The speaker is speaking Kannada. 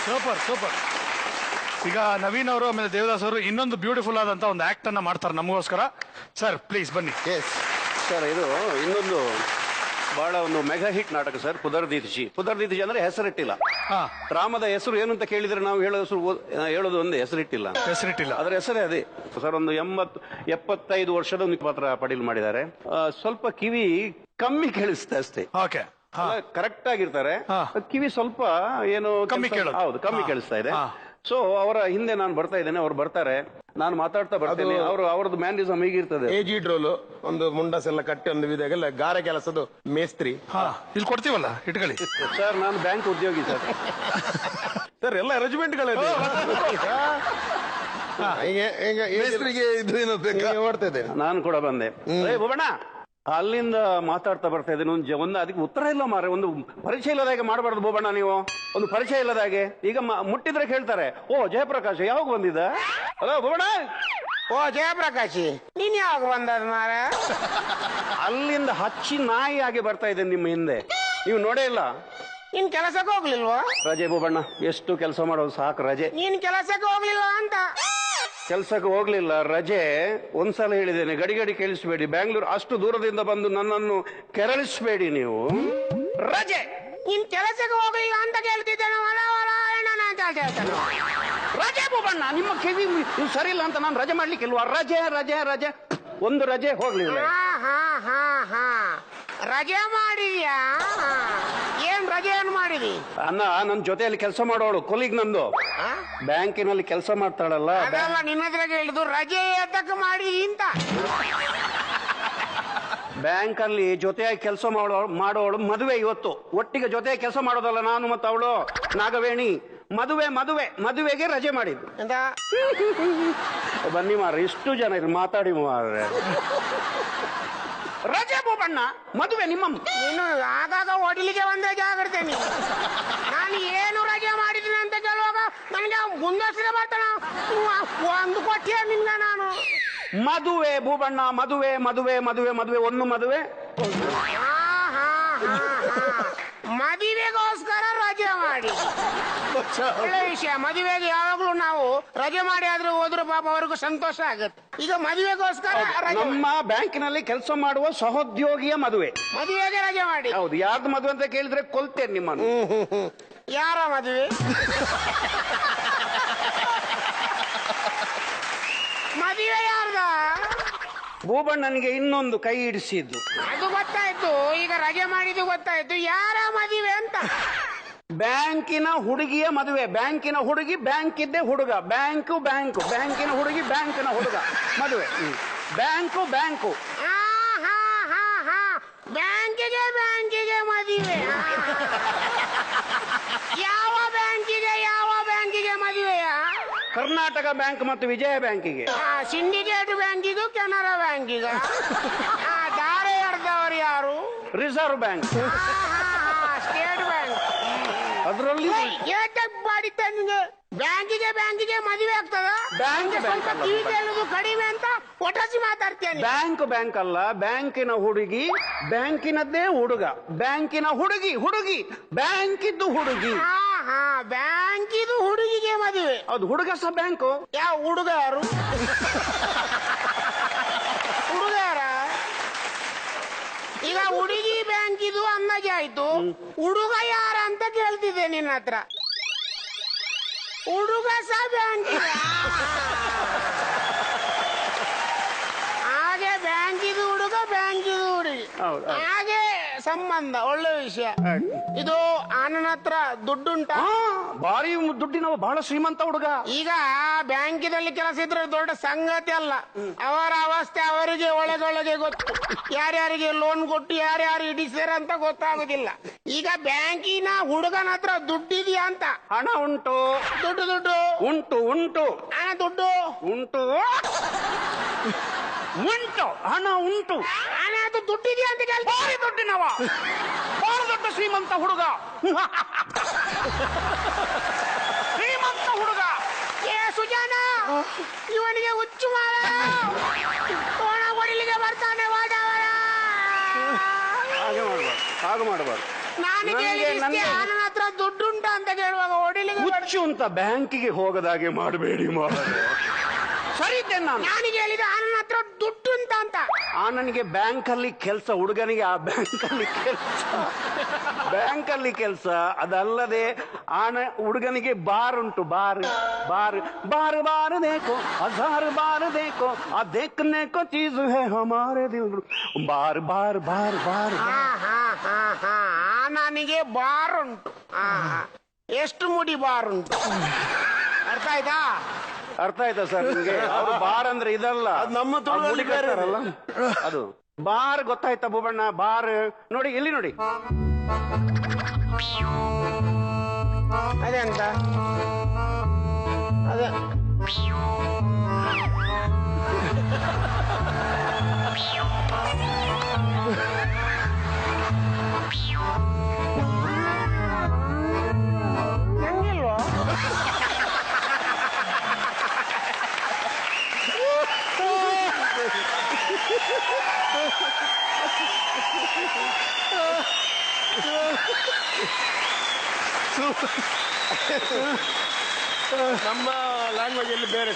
Super super. ಈಗ ನವೀನ್ ಅವರು ಆಮೇಲೆ ದೇವದಾಸ್ ಅವರು ಇನ್ನೊಂದು ಬ್ಯೂಟಿಫುಲ್ ಆದಂತ ಒಂದು ಆಕ್ಟ್ ಅನ್ನ ಮಾಡ್ತಾರೆ ನಮಗೋಸ್ಕರ. ಸರ್ ಪ್ಲೀಸ್ ಬನ್ನಿ. ಸರ್ ಇದು ಇನ್ನೊಂದು ಬಹಳ ಒಂದು ಮೆಗಾ ಹಿಟ್ ನಾಟಕ ಸರ್, ಪುದರ್ದೀತಿಶಿ. ಪುದರ್ದೀತಿಶಿ ಅಂದ್ರೆ ಹೆಸರಿಟ್ಟಿಲ್ಲ. ಡ್ರಾಮದ ಹೆಸರು ಏನು ಅಂತ ಕೇಳಿದ್ರೆ ನಾವು ಹೇಳೋದು ಒಂದೇ, ಹೆಸರಿಟ್ಟಿಲ್ಲ. ಅದರ ಹೆಸರೇ ಅದೇ ಸರ್. ಒಂದು 75 ವರ್ಷದ ಒಂದು ಪಾತ್ರ ಪಡೀಲ್ ಮಾಡಿದ್ದಾರೆ. ಸ್ವಲ್ಪ ಕಿವಿ ಕಮ್ಮಿ ಕೇಳಿಸುತ್ತೆ ಅಷ್ಟೇ. ಕರೆಕ್ಟ್ ಆಗಿರ್ತಾರೆ, ಕಿವಿ ಸ್ವಲ್ಪ ಏನು ಕಮ್ಮಿ ಹೌದು ಕಮ್ಮಿ ಕೇಳಿಸ್ತಾ ಇದೆ. ಸೊ ಅವರ ಹಿಂದೆ ನಾನು ಬರ್ತಾ ಇದ್ದೇನೆ, ಅವ್ರು ಬರ್ತಾರೆ, ನಾನು ಮಾತಾಡ್ತಾ ಬರ್ತೇನೆ. ಅವ್ರದ್ದು ಮ್ಯಾನರಿಸಮ್ ಹೀಗಿರ್ತದೆ. ಏಜಿ ಡ್ರೋಲು, ಒಂದು ಮುಂಡಸ್ ಎಲ್ಲ ಕಟ್ಟಿ ಒಂದು ವಿಧಾಗೆಲ್ಲ ಗಾರೆ ಕೆಲಸದ ಮೇಸ್ತ್ರಿ. ಇಲ್ಲಿ ಕೊಡ್ತೀವಲ್ಲ ಇಟ್ಕೊಳ್ಳಿ ಸರ್. ನಾನು ಬ್ಯಾಂಕ್ ಉದ್ಯೋಗಿ ಸರ್. ಸರ್ ಎಲ್ಲ ಅರೇಂಜ್ಮೆಂಟ್ಗಳಿದೆ. ಓಡ್ತಾ ಇದೆ. ನಾನು ಕೂಡ ಬಂದೆ. ಬೋಬಣ್ಣ ಅಲ್ಲಿಂದ ಮಾತಾಡ್ತಾ ಬರ್ತಾ ಇದ್ದೇನೆ. ಒಂದು ಅದಕ್ಕೆ ಉತ್ತರ ಇಲ್ಲ ಮಾರೆ. ಒಂದು ಪರಿಚಯ ಇಲ್ಲದಾಗೆ ಮಾಡಬಾರ್ದು ಬೋಬಣ್ಣ ನೀವು. ಒಂದು ಪರಿಚಯ ಇಲ್ಲದಾಗೆ ಈಗ ಮುಟ್ಟಿದ್ರೆ ಕೇಳ್ತಾರೆ, ಓ ಜಯಪ್ರಕಾಶ್ ಯಾವಾಗ ಬಂದಿದ್ದ? ಹಲೋ ಬೋಬಣ್ಣ. ಓ ಜಯಪ್ರಕಾಶಿ ನೀನ್ ಯಾವಾಗ ಬಂದದ ಮಾರ? ಅಲ್ಲಿಂದ ಹಚ್ಚಿ ನಾಯಿ ಆಗಿ ಬರ್ತಾ ಇದ್ದೇನೆ ನಿಮ್ಮ ಹಿಂದೆ. ನೀವು ನೋಡೇ ಇಲ್ಲ. ನೀನ್ ಕೆಲಸಕ್ಕೆ ಹೋಗ್ಲಿಲ್ವಾ? ರಜೆ ಬೋಬಣ್ಣ, ಎಷ್ಟು ಕೆಲಸ ಮಾಡೋದು ಸಾಕು. ರಜೆ. ನೀನ್ ಕೆಲಸಕ್ಕೆ ಹೋಗ್ಲಿಲ್ಲ ಅಂತ? ಕೆಲ್ಸಕ್ಕೆ ಹೋಗ್ಲಿಲ್ಲ, ರಜೆ. ಒಂದ್ಸಲ ಹೇಳಿದ್ದೇನೆ, ಗಡಿ ಗಡಿ ಕೇಳಿಸ್ಬೇಡಿ. ಬ್ಯಾಂಗ್ಳೂರ್ ಅಷ್ಟು ದೂರದಿಂದ ಬಂದು ನನ್ನನ್ನು ಕೆರಳಿಸ್ಬೇಡಿ ನೀವು. ರಜೆ. ನೀನ್ ಕೆಲಸಕ್ಕೆ ಹೋಗ್ಲಿಲ್ಲ ಅಂತ ಕೇಳ್ತಿದ್ದೇನೆ. ರಜೆ ಬೋಬಣ್ಣ, ನಿಮ್ಮ ಕಿವಿ ಸರಿ ಇಲ್ಲ ಅಂತ ನಾನು ರಜೆ ಮಾಡ್ಲಿಕ್ಕಿಲ್ವಾ? ರಜೆ ರಜೆ ರಜೆ. ಒಂದು ರಜೆ ಹೋಗ್ಲಿಲ್ಲ. ರಜೆ ಮಾಡಿದ್ಯಾ? ಏನ್ ರಜೆ ಏನ್ ಮಾಡಿದಿ? ಅನ್ನ ನನ್ನ ಜೊತೆಯಲ್ಲಿ ಕೆಲಸ ಮಾಡೋಳು ಕೊಲೀಗ್ ನಂದು, ಬ್ಯಾಂಕಿನಲ್ಲಿ ಕೆಲಸ ಮಾಡ್ತಾಳಲ್ಲ. ಅದಲ್ಲ ನಿನ್ನ ಹತ್ರ ಹೇಳಿದ್ದು, ರಜೆ ಎದ್ದಕ್ಕೆ ಮಾಡಿದಿ ಅಂತ. ಬ್ಯಾಂಕ್ ಅಲ್ಲಿ ಜೊತೆಯಾಗಿ ಕೆಲಸ ಮಾಡೋಳು ಮದುವೆ ಇವತ್ತು. ಒಟ್ಟಿಗೆ ಜೊತೆಯಾಗಿ ಕೆಲಸ ಮಾಡೋದಲ್ಲ ನಾನು ಮತ್ತು ಅವಳು ನಾಗವೇಣಿ. ಮದುವೆಗೆ ರಜೆ ಮಾಡಿದ್ದು. ಬನ್ನಿ ಮಾರ, ಇಷ್ಟು ಜನ ಇದ್ರು ಮಾತಾಡಿ ಮಾರ್ರೆ. ರಜೆ ಬೋಬಣ್ಣ, ಮದುವೆ ನಿಮ್ಮ. ನೀನು ಆಗಾಗ ಹೊಡಿಲಿಕ್ಕೆ ಬಂದ್ರೆ ಜಾಗ್ರತೆ. ನಾನು ಏನು ರಜೆ ಮಾಡಿದ್ದೀನಿ ಅಂತ ಕೇಳುವಾಗ ನನಗೆ ಮುಂದಸ್ರೆ ಬರ್ತಾನ. ಒಂದು ಕೊಟ್ಟಿಯ ನಿನ್ಗೆ ನಾನು. ಮದುವೆ ಬೋಬಣ್ಣ, ಮದುವೆ ಮದುವೆ ಮದುವೆ ಮದುವೆ ಒಂದು ಮದುವೆ. ಮದುವೆಗೋಸ್ಕರ ರಜೆ ಮಾಡಿ. ಒಳ್ಳೆ ವಿಷಯ. ಮದುವೆಗೆ ಯಾವಾಗ್ಲೂ ನಾವು ರಜೆ ಮಾಡಿ ಆದ್ರೂ ಹೋದ್ರು ಪಾಪ ಅವ್ರಿಗೂ ಸಂತೋಷ ಆಗುತ್ತೆ. ಈಗ ಮದುವೆಗೋಸ್ಕರ ನಮ್ಮ ಬ್ಯಾಂಕಿನಲ್ಲಿ ಕೆಲಸ ಮಾಡುವ ಸಹೋದ್ಯೋಗಿಯ ಮದುವೆ. ಮದುವೆಗೆ ರಜೆ ಮಾಡಿ. ಹೌದು. ಯಾರ್ದು ಮದುವೆ ಅಂತ ಕೇಳಿದ್ರೆ ಕೊಲ್ತೇನೆ ನಿಮ್ಮನ್ನು. ಯಾರ ಮದುವೆ? ಮದುವೆ ಯಾರ್ದ? ಬೋಬಣ್ಣನಿಗೆ ಇನ್ನೊಂದು ಕೈ ಇಡಿಸಿದ್ದು. ಅದು ಗೊತ್ತಾಯ್ತು. ಈಗ ರಜೆ ಮಾಡಿದ್ದು ಗೊತ್ತಾಯ್ತು. ಯಾರ ಮದುವೆ ಅಂತ? ಬ್ಯಾಂಕಿನ ಹುಡುಗಿಯ ಮದುವೆ. ಬ್ಯಾಂಕಿನ ಹುಡುಗಿ, ಬ್ಯಾಂಕಿದ್ದೇ ಹುಡುಗ. ಬ್ಯಾಂಕಿನ ಹುಡುಗಿ, ಬ್ಯಾಂಕಿನ ಹುಡುಗ ಮದುವೆ. ಬ್ಯಾಂಕು. ಬ್ಯಾಂಕಿಗೆ ಮದುವೆ. ಯಾವ ಬ್ಯಾಂಕಿಗೆ ಮದುವೆಯ? ಕರ್ನಾಟಕ ಬ್ಯಾಂಕ್ ಮತ್ತು ವಿಜಯ ಬ್ಯಾಂಕಿಗೆ. ಸಿಂಡಿಕೇಟ್ ಬ್ಯಾಂಕಿಗೂ ಕೆನರಾ ಬ್ಯಾಂಕಿಗ. ದಾರೆ ಎಡ್ದವರು ಯಾರು? Reserve bank. State bank. ಅದರಲ್ಲಿ ಬ್ಯಾಂಕಿಗೆ ಮದುವೆ ಆಗ್ತದ? ಸ್ವಲ್ಪ ಕಿವಿ ಕೇಳುದು ಕಡಿಮೆ ಅಂತ ಒಟಸಿ ಮಾತಾಡ್ತೇನೆ. ಬ್ಯಾಂಕ್ ಅಲ್ಲ, ಬ್ಯಾಂಕಿನ ಹುಡುಗಿ, ಬ್ಯಾಂಕಿನದ್ದೇ ಹುಡುಗ. ಬ್ಯಾಂಕಿನ ಹುಡುಗಿ, ಬ್ಯಾಂಕಿದ್ದು ಹುಡುಗಿ. ಬ್ಯಾಂಕಿದು ಹುಡುಗಿಗೆ ಮದುವೆ. ಅದು ಹುಡುಗ ಸಹ ಬ್ಯಾಂಕು. ಯಾವ ಹುಡುಗ ಯಾರು? ಹುಡುಗ ಯಾರ? ಈಗ ಹುಡುಗಿ ಬ್ಯಾಂಕಿದು ಅಂದಾಜೆ ಆಯ್ತು. ಹುಡುಗ ಯಾರ ಅಂತ ಕೇಳ್ತಿದ್ದೆ ನಿನ್ನ ಹತ್ರ. ಹುಡುಗ ಸಹ ಬ್ಯಾಂಕ್. ಹಾಗೆ ಬ್ಯಾಂಕಿದು ಹುಡುಗ, ಬ್ಯಾಂಕಿದು ಹುಡುಗಿ, ಹಾಗೆ ಸಂಬಂಧ. ಒಳ್ಳೆ ವಿಷಯ ಇದು. ಆನನ ಹತ್ರ ದುಡ್ಡುಂಟ? ಭಾರಿ ದುಡ್ಡಿನವ, ಬಹಳ ಶ್ರೀಮಂತ ಹುಡುಗ. ಈಗ ಬ್ಯಾಂಕಿನಲ್ಲಿ ಕೆಲಸ ಇದ್ರೆ ದೊಡ್ಡ ಸಂಗತಿ ಅಲ್ಲ. ಅವರ ಅವಸ್ಥೆ ಅವರಿಗೆ ಒಳಗೊಳಗೆ ಗೊತ್ತು. ಯಾರ್ಯಾರಿಗೆ ಲೋನ್ ಕೊಟ್ಟು ಯಾರ್ಯಾರು ಇಡಿಸ್ಯಾರ ಅಂತ ಗೊತ್ತಾಗುದಿಲ್ಲ. ಈಗ ಬ್ಯಾಂಕಿನ ಹುಡುಗನ ಹತ್ರ ದುಡ್ಡಿದೆಯಾ ಅಂತ? ಹಣ ಉಂಟು. ದುಡ್ಡು ಉಂಟು. ಹಣ ದುಡ್ಡು ಉಂಟು. ಹಣ ಉಂಟು. ಹಣ ಅದು ದುಡ್ಡಿದೆಯಾ ಅಂತ ಕೇಳಿ. ಭಾರಿ ದುಡ್ಡಿನವ, ಬಹಳ ದೊಡ್ಡ ಶ್ರೀಮಂತ ಹುಡುಗ. ಸುಜಾನ, ಇವನಿಗೆ ಹುಚ್ಚು ಮಾರ. ಕೋಣ ಹೊಡಿಲಿಕ್ಕೆ ಬರ್ತಾನೆ. ಹಾಗೆ ಮಾಡಬಾರ್ದು. ನಾನು ಕೇಳಿದ ನನ್ನ ಹತ್ರ ದುಡ್ಡುಂಟ ಅಂತ ಕೇಳುವಾಗ ಹೊಡಿ ಹೇಳಿದೆ ಹುಚ್ಚು ಅಂತ ಬ್ಯಾಂಕಿಗೆ ಹೋಗದಾಗೆ ಮಾಡಬೇಡಿ ಮಾರರೆ. ಸರಿ ಇದ್ದೇನೆ ನಾನು. ನಾನಿಗೆ ಹೇಳಿದೆ ನನ್ನ ಹತ್ರ ದುಡ್ಡು ಅಂತ ಆ ನನಗೆ ಬ್ಯಾಂಕ್ ಅಲ್ಲಿ ಕೆಲಸ, ಹುಡುಗನಿಗೆ ಆ ಬ್ಯಾಂಕ್ ಅಲ್ಲಿ ಕೆಲಸ ಅದಲ್ಲದೆ ಹುಡುಗನಿಗೆ ಬಾರ್ ಉಂಟು, ಬಾರ್ ಬಾರ್ ಬಾರ್ ಬಾರ್ ದೇಕೋ ಹಜಾರ್ ಬಾರ್ ದೇಕೋ ಆ ದೇಖನೆ ಕೋ ಚೀಜ್ ಹೈ ಹಮಾರೆ ದಿಲ್ ಬಾರ್ ಬಾರ್ ಬಾರ್ ಬಾರ್. ನನಗೆ ಬಾರ್ ಉಂಟು. ಎಷ್ಟು ಮುಡಿ ಬಾರ್ ಉಂಟು, ಅರ್ಥ ಆಯ್ತಾ? ಅರ್ಥ ಆಯ್ತಾ ಸರ್ ನಿಮ್ಗೆ? ಅವ್ರು ಬಾರ್ ಅಂದ್ರೆ ಇದಲ್ಲ, ನಮ್ಮ ತುಳುವಲ್ಲಿ ಬೇರೆ ಕಟ್ತಾರಲ್ಲ ಅದು ಬಾರ್. ಗೊತ್ತಾಯ್ತಾ ಭೂಬಣ್ಣ? ಬಾರ್ ನೋಡಿ, ಇಲ್ಲಿ ನೋಡಿ. ಅದೇ ಅಂತ ಅದೇ ನಂಗಿಲ್ವಾ? ನಮ್ಮ ಲ್ಯಾಂಗ್ವೇಜ್ ಅಲ್ಲಿ ಬೇರೆ